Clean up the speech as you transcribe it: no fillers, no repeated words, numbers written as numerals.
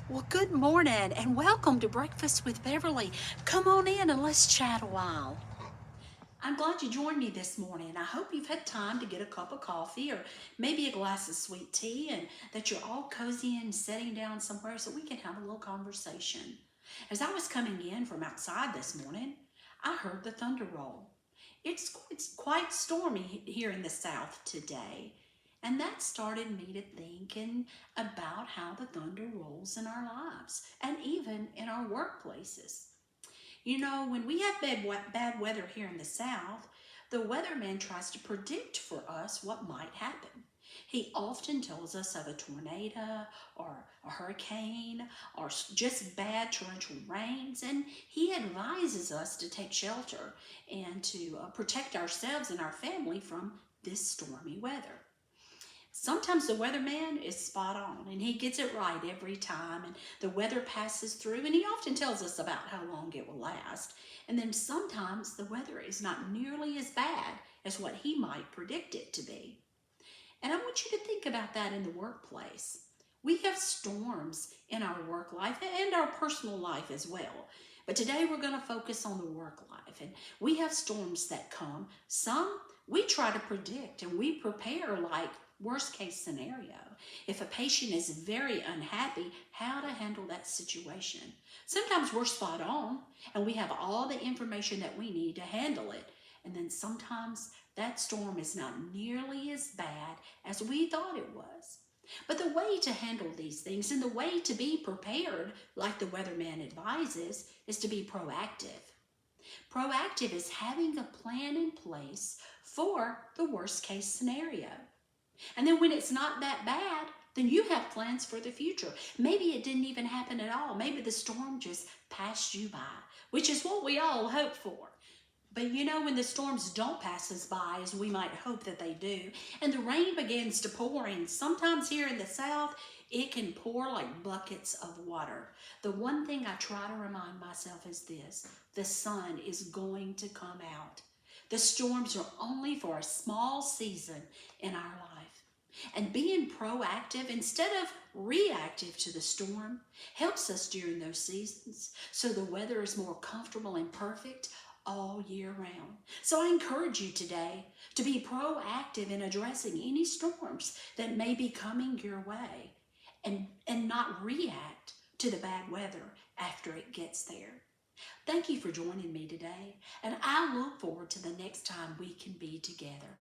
Well, good morning and welcome to Breakfast with Beverly. Come on in and let's chat a while. I'm glad you joined me this morning. I hope you've had time to get a cup of coffee or maybe a glass of sweet tea and that you're all cozy and sitting down somewhere so we can have a little conversation. As I was coming in from outside this morning, I heard the thunder roll. It's quite stormy here in the south today. And that started me to thinking about how the thunder rolls in our lives and even in our workplaces. You know, when we have bad weather here in the South, the weatherman tries to predict for us what might happen. He often tells us of a tornado or a hurricane or just bad torrential rains, and he advises us to take shelter and to protect ourselves and our family from this stormy weather. Sometimes the weatherman is spot on and he gets it right every time, and the weather passes through and he often tells us about how long it will last. And then sometimes the weather is not nearly as bad as what he might predict it to be. And I want you to think about that in the workplace. We have storms in our work life and our personal life as well. But today we're going to focus on the work life. And we have storms that come. Some we try to predict and we prepare like worst case scenario. If a patient is very unhappy, how to handle that situation. Sometimes we're spot on and we have all the information that we need to handle it. And then sometimes that storm is not nearly as bad as we thought it was. But the way to handle these things and the way to be prepared, like the weatherman advises, is to be proactive. Proactive is having a plan in place for the worst case scenario. And then when it's not that bad, then you have plans for the future. Maybe it didn't even happen at all. Maybe the storm just passed you by, which is what we all hope for. But you know, when the storms don't pass us by as we might hope that they do, and the rain begins to pour, and sometimes here in the South, it can pour like buckets of water. The one thing I try to remind myself is this: the sun is going to come out. The storms are only for a small season in our life. And being proactive instead of reactive to the storm helps us during those seasons so the weather is more comfortable and perfect all year round. So I encourage you today to be proactive in addressing any storms that may be coming your way and not react to the bad weather after it gets there. Thank you for joining me today, and I look forward to the next time we can be together.